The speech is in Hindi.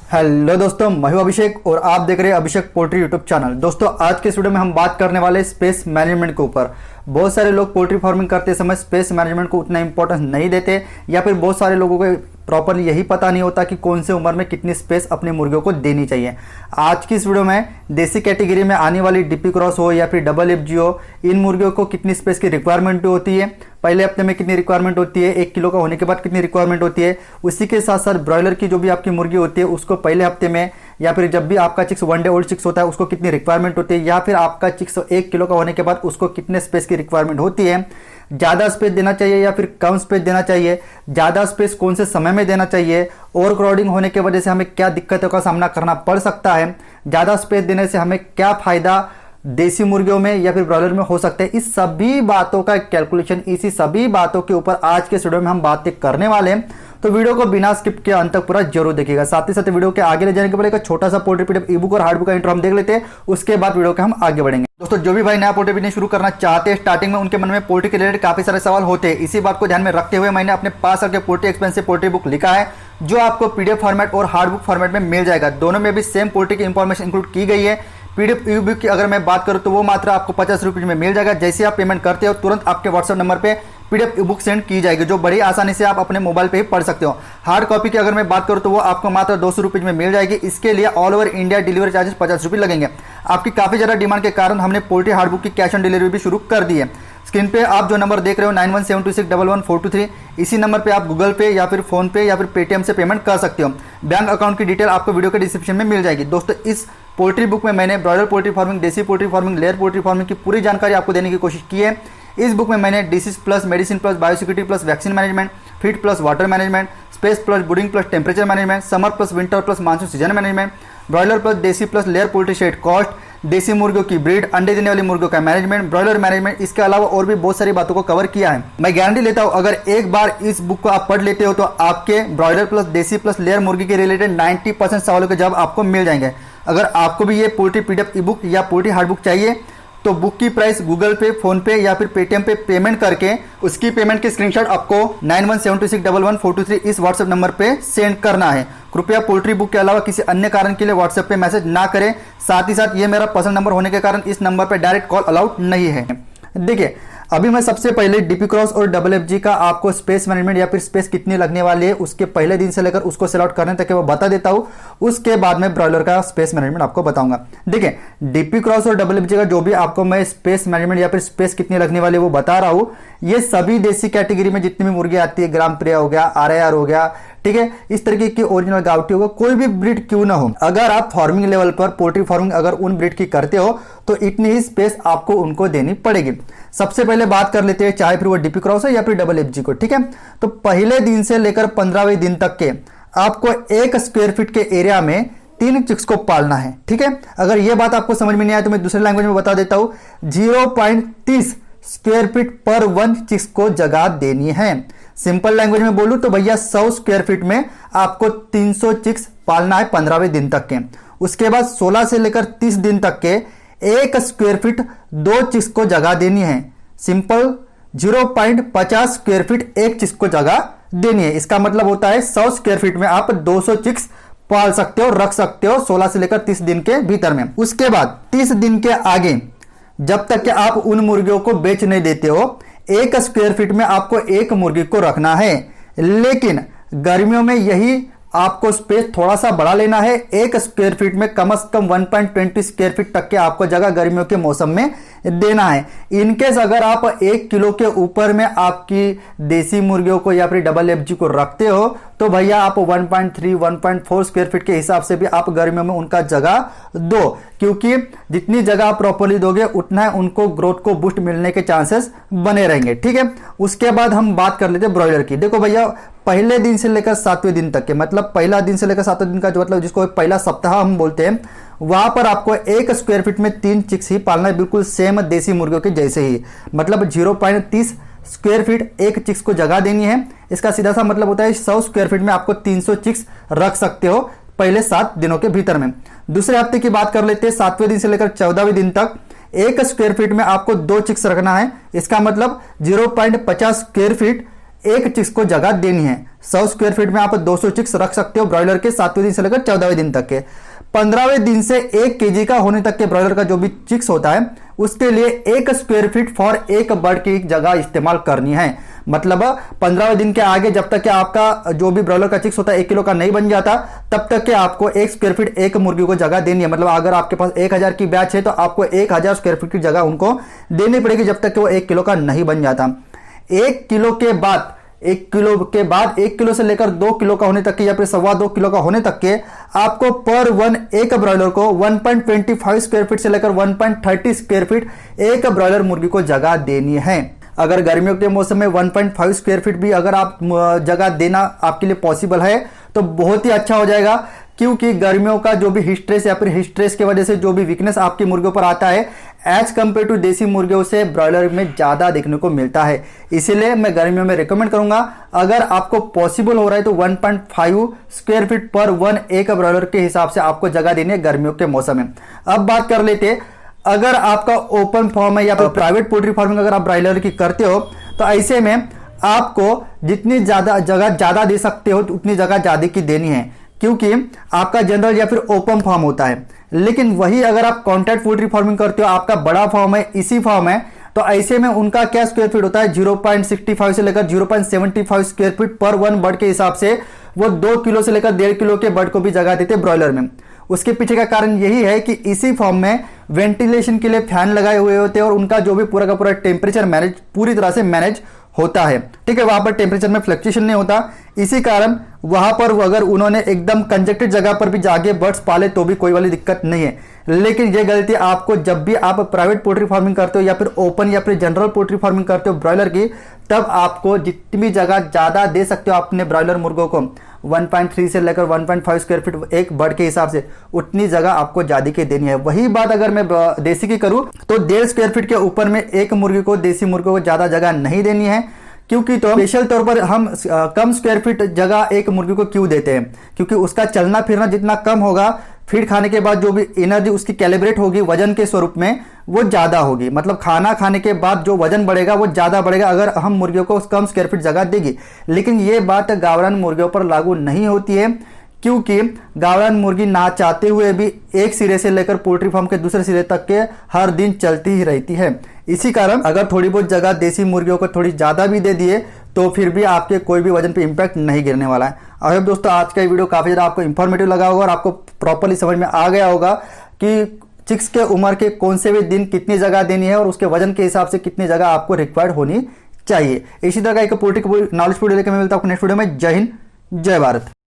हेलो दोस्तों, मैं हूं अभिषेक और आप देख रहे हैं अभिषेक पोल्ट्री यूट्यूब चैनल। दोस्तों, आज के इस वीडियो में हम बात करने वाले स्पेस मैनेजमेंट के ऊपर। बहुत सारे लोग पोल्ट्री फार्मिंग करते समय स्पेस मैनेजमेंट को उतना इंपॉर्टेंस नहीं देते, या फिर बहुत सारे लोगों को प्रॉपरली यही पता नहीं होता कि कौन से उम्र में कितनी स्पेस अपनी मुर्गियों को देनी चाहिए। आज की इस वीडियो में देसी कैटेगरी में आने वाली डीपी क्रॉस हो या फिर डबल एफजी हो, इन मुर्गियों को कितनी स्पेस की रिक्वायरमेंट होती है, पहले हफ्ते में कितनी रिक्वायरमेंट होती है, 1 किलो का होने के बाद कितनी रिक्वायरमेंट होती है। उसी के साथ साथ ब्रॉयलर की जो भी आपकी मुर्गी होती है उसको पहले हफ्ते में या फिर जब भी आपका चिक्स 1 डे ओल्ड चिक्स होता है उसको कितनी रिक्वायरमेंट होती है, या फिर आपका चिक्स 1 किलो का होने के बाद उसको कितने स्पेस की रिक्वायरमेंट होती है। ज़्यादा स्पेस देना चाहिए या फिर कम स्पेस देना चाहिए, ज़्यादा स्पेस कौन से समय में देना चाहिए, ओवर क्राउडिंग होने की वजह से हमें क्या दिक्कतों का सामना करना पड़ सकता है, ज़्यादा स्पेस देने से हमें क्या फ़ायदा देसी मुर्गियों में या फिर ब्रॉयलर में हो सकते हैं। इस सभी बातों का कैलकुलेशन, इसी सभी बातों के ऊपर आज के वीडियो में हम बातें करने वाले हैं। तो वीडियो को बिना स्किप के अंत तक पूरा जरूर देखिएगा। साथ ही साथ वीडियो के आगे ले जाने के पहले एक छोटा सा पोल्ट्री पीडीएफ ई बुक और हार्ड बुक का इंट्रो हम देख लेते हैं, उसके बाद वीडियो के हम आगे बढ़ेंगे। दोस्तों, जो भी भाई नया पोल्ट्री बिजनेस शुरू करना चाहते हैं, स्टार्टिंग में उनके मन में पोल्ट्री के रिलेटेड काफी सारे सवाल होते हैं। इसी बात को ध्यान में रखते हुए मैंने अपने पास के पोल्ट्री एक्सपेंसिव पोल्ट्री बुक लिखा है, जो आपको पीडीएफ फॉर्मेट और हार्ड बुक फॉर्मेट में मिल जाएगा। दोनों में भी सेम पोल्ट्री की इंफॉर्मेशन इंक्लूड की गई है। पीडीएफ ई बुक की अगर मैं बात करूं तो वो मात्र आपको 50 रुपये में मिल जाएगा। जैसे आप पेमेंट करते हो तुरंत आपके व्हाट्सएप नंबर पे पीडीएफ ई बुक सेंड की जाएगी, जो बड़ी आसानी से आप अपने मोबाइल पे ही पढ़ सकते हो। हार्ड कॉपी की अगर मैं बात करूं तो वो आपको मात्र 200 रुपये में मिल जाएगी। इसके लिए all over India delivery charges 50 रुपये लगेंगे। आपकी काफी ज्यादा डिमांड के कारण हमने पोल्ट्री हार्ड बुक की कैश ऑन डिलीवरी भी शुरू कर दी है। स्क्रीन पे आप जो नंबर देख रहे हो 9172611423, इसी नंबर पे आप गूगल पे या फिर फोन पे या फिर पेटीएम से पेमेंट कर सकते हो। बैंक अकाउंट की डिटेल आपको वीडियो के डिस्क्रिप्शन में मिल जाएगी। दोस्तों, इस पोल्ट्री बुक में मैंने ब्रॉयलर पोल्ट्री फार्मिंग, देसी poultry farming, layer poultry farming की पूरी जानकारी आपको देने की कोशिश की है। इस बुक में मैंने disease plus medicine plus biosecurity plus vaccine management, feed plus water management, space plus breeding plus temperature management, summer plus winter plus monsoon season management, broiler plus desi plus layer poultry shed cost, देसी मुर्गियों की ब्रीड, अंडे देने वाली मुर्गियों का मैनेजमेंट, ब्रॉयलर मैनेजमेंट, इसके अलावा और भी बहुत सारी बातों को कवर किया है। मैं गारंटी लेता हूं, अगर एक बार इस बुक को आप पढ़ लेते हो तो आपके broiler plus desi plus layer मुर्गी के रिलेटेड 90% सवालों के जवाब आपको मिल जाएंगे। अगर आपको भी ये पोल्ट्री पीडीएफ ई बुक या पोल्ट्री हार्ड बुक चाहिए तो बुक की प्राइस गूगल पे, फोन पे या फिर पेटीएम पे पेमेंट करके उसकी पेमेंट की स्क्रीनशॉट आपको 9172611423 इस व्हाट्सएप नंबर पे सेंड करना है। कृपया पोल्ट्री बुक के अलावा किसी अन्य कारण के लिए व्हाट्सएप पे मैसेज ना करें। साथ ही साथ ये मेरा पर्सनल नंबर होने के कारण इस नंबर पे डायरेक्ट कॉल अलाउड नहीं है। देखिए, अभी मैं सबसे पहले डीपी क्रॉस और डबल एफजी का आपको स्पेस मैनेजमेंट या फिर स्पेस कितनी लगने वाली है उसके पहले दिन से लेकर उसको सेल आउट करने तक वो बता देता हूं। उसके बाद में ब्रॉयलर का स्पेस मैनेजमेंट आपको बताऊंगा। देखिए, डीपी क्रॉस और डबल एफजी का जो भी आपको मैं स्पेस मैनेजमेंट या फिर स्पेस कितनी लगने वाली है वो बता रहा हूं। ये सभी देसी कैटेगरी में जितनी भी मुर्गी आती है, ग्राम प्रिया हो गया, आरआईआर हो गया, ठीक है, इस तरीके की ओरिजिनल गावटी होगा, कोई भी ब्रीड क्यों ना हो, अगर आप फार्मिंग लेवल पर पोल्ट्री फार्मिंग अगर उन ब्रीड की करते हो तो इतनी ही स्पेस आपको उनको देनी पड़ेगी। सबसे पहले बात कर लेते हैं, चाहे फिर वो डीपी क्रॉस है या फिर डबल एफजी को, ठीक है। तो पहले दिन से लेकर 15वें दिन तक के आपको 1 स्क्वायर फीट के एरिया में 3 चिक्स को पालना है, ठीक है। अगर यह बात आपको समझ में नहीं आया तो मैं दूसरे लैंग्वेज में बता देता हूं। 0.30 स्क्वायर फीट पर 1 चिक्स को जगह देनी है। सिंपल लैंग्वेज में बोलूं तो भैया 100 स्क्वायर फीट में आपको 300 चिक्स पालना है 15वें दिन तक के। उसके बाद 16 से लेकर 30 दिन तक के 1 स्क्वायर फीट 2 चिक्स को जगह देनी है। सिंपल 0.50 स्क्वायर फीट 1 चिक्स को जगह देनी है। इसका मतलब होता है 100 स्क्वायर फीट में आप 200 चिक्स पाल सकते हो, रख सकते हो 16 से लेकर 30 दिन के भीतर में। उसके बाद 30 दिन के आगे जब तक कि आप उन मुर्गियों को बेच नहीं देते हो, 1 स्क्वायर फीट में आपको 1 मुर्गी को रखना है। लेकिन गर्मियों में यही आपको स्पेस थोड़ा सा बढ़ा लेना है। 1 स्क्वायर फीट में कम से कम 1.20 स्क्वायर फीट तक के आपको जगह गर्मियों के मौसम में देना है। इनकेस अगर आप 1 किलो के ऊपर में आपकी देसी मुर्गियों को या फिर डबल एफजी को रखते हो तो भैया आप 1.3 1.4 स्क्वायर फीट के हिसाब से भी आप गर्मियों में उनका जगह दो, क्योंकि जितनी जगह आप प्रॉपर्ली दोगे उतना ही उनको ग्रोथ को बूस्ट मिलने के चांसेस बने रहेंगे, ठीक है। उसके बाद हम बात कर लेते हैं ब्रॉयलर की। देखो भैया, पहले दिन से लेकर 7वें दिन तक के, मतलब पहला दिन से लेकर 7वें दिन का जो मतलब जिसको पहला सप्ताह हम बोलते हैं, वहां पर आपको 1 स्क्वायर फीट में 3 चिक्स ही पालना है, बिल्कुल सेम देसी मुर्गियों के जैसे ही। मतलब 0.30 स्क्वायर फीट 1 चिक्स को जगह देनी है। इसका सीधा सा मतलब होता है 100 स्क्वायर फीट में आपको 300 चिक्स रख सकते हो पहले 7 दिनों के भीतर में। दूसरे हफ्ते की बात कर लेते हैं, 7वें दिन से लेकर 14वें दिन तक 1 स्क्वायर फीट में आपको 2 चिक्स रखना है। इसका मतलब 0.50 स्क्वायर फीट एक चिक्स को जगह देनी है। 100 स्क्वायर फीट में आप 200 चिक्स रख सकते हो ब्रॉयलर के 7वें दिन से लेकर 14वें दिन तक के। 15वें दिन से 1 केजी का होने तक के ब्रॉयलर का जो भी चिक्स होता है उसके लिए 1 स्क्वायर फीट फॉर एक बर्ड की जगह इस्तेमाल करनी है। मतलब 15वें दिन के आगे जब तक कि आपका जो भी ब्रॉयलर का चिक्स होता है 1 किलो का नहीं बन जाता तब तक के आपको 1 स्क्वायर फीट एक मुर्गी को जगह देनी है। मतलब अगर आपके पास 1000 की बैच है तो आपको 1000 स्क्वायर फीट की जगह उनको देनी पड़ेगी जब तक कि वो 1 किलो का नहीं बन जाता। 1 किलो के बाद 1 किलो से लेकर 2 किलो का होने तक के या फिर 2.25 किलो का होने तक के आपको पर वन एक ब्रॉयलर को 1.25 स्क्वायर फीट से लेकर 1.30 स्क्वायर फीट एक ब्रॉयलर मुर्गी को जगह देनी है। अगर गर्मियों के मौसम में 1.5 स्क्वायर फीट भी अगर आप जगह देना आपके लिए पॉसिबल है तो बहुत ही अच्छा हो जाएगा, क्योंकि गर्मियों का जो भी हिस्ट्रेस या फिर हिस्ट्रेस की वजह से जो भी वीकनेस आपकी मुर्गियों पर आता है एज कंपेयर टू देसी मुर्गियों से ब्रॉयलर में ज्यादा देखने को मिलता है। इसीलिए मैं गर्मियों में रिकमेंड करूंगा अगर आपको पॉसिबल हो रहा है तो 1.5 स्क्वायर फीट पर वन एक ब्रॉयलर के हिसाब से आपको जगह देनी है गर्मियों के मौसम में। अब बात कर लेते अगर आपका ओपन फार्म है या फिर प्राइवेट पोल्ट्री फार्मिंग अगर आप ब्रॉयलर की करते हो तो ऐसे में आपको जितनी ज्यादा जगह ज्यादा दे सकते हो उतनी जगह ज्यादा की देनी है, क्योंकि आपका जनरल या फिर ओपन फार्म होता है। लेकिन वही अगर आप कॉन्ट्रैक्ट पोल्ट्री फार्मिंग करते हो आपका बड़ा फार्म है इसी फार्म है तो ऐसे में उनका क्या स्क्वायर फीट होता है 0.65 से लेकर 0.75 स्क्वायर फीट पर वन बर्ड के हिसाब से वो 2 किलो से लेकर 1.5 किलो के बर्ड को भी जगह देते ब्रॉयलर में। उसके पीछे का कारण यही है कि इसी फॉर्म में वेंटिलेशन के लिए फैन लगाए हुए होते हैं और उनका जो भी पूरा का पूरा टेम्परेचर मैनेज पूरी तरह से मैनेज होता है। ठीक है, वहां पर टेम्परेचर में फ्लक्चुएशन नहीं होता। इसी कारण वहां पर अगर उन्होंने एकदम कंजेक्टेड जगह पर भी जाके बर्ड्स पाले तो भी कोई वाली दिक्कत नहीं है। लेकिन ये गलती आपको जब भी आप प्राइवेट पोल्ट्री फार्मिंग करते हो या फिर ओपन या फिर जनरल पोल्ट्री फार्मिंग करते हो ब्रॉयलर की, तब आपको जितनी भी जगह ज्यादा दे सकते हो अपने ब्रॉयलर मुर्गों को 1.3 से लेकर 1.5 स्क्वायर फीट एक बर्ड के हिसाब से उतनी जगह आपको ज्यादा की देनी है। वही बात अगर मैं देसी की करूं तो 1.5 स्क्वायर फीट के ऊपर में एक मुर्गी को देसी मुर्गों को ज्यादा जगह नहीं देनी है, क्योंकि तो स्पेशल तौर पर हम कम स्क्वायर फीट जगह एक मुर्गी को क्यों देते हैं, क्योंकि उसका चलना फिरना जितना कम होगा फीड खाने के बाद जो भी एनर्जी उसकी कैलिब्रेट होगी वजन के स्वरूप में वो ज्यादा होगी। मतलब खाना खाने के बाद जो वजन बढ़ेगा वो ज्यादा बढ़ेगा अगर हम मुर्गियों को कम स्क्वायर फीट जगह देगी। लेकिन ये बात गावरान मुर्गियों पर लागू नहीं होती है, क्योंकि गावरान मुर्गी ना चाहते हुए भी एक सिरे से लेकर पोल्ट्री फार्म के दूसरे सिरे तक के हर दिन चलती ही रहती है। इसी कारण अगर थोड़ी बहुत जगह देसी मुर्गियों को थोड़ी ज्यादा भी दे दिए तो फिर भी आपके कोई भी वजन पे इंपैक्ट नहीं गिरने वाला है। आई होप दोस्तों आज का वीडियो काफी ज्यादा आपको इंफॉर्मेटिव लगा होगा और आपको प्रॉपर्ली समझ में आ गया होगा कि चिक्स के उम्र के कौन से भी दिन कितनी जगह देनी है और उसके वजन के हिसाब से कितनी जगह आपको रिक्वायर्ड होनी चाहिए। इसी तरह का एक पोल्ट्री नॉलेज वीडियो लेकर मैं मिलता हूं नेक्स्ट वीडियो में। जय हिंद, जय भारत।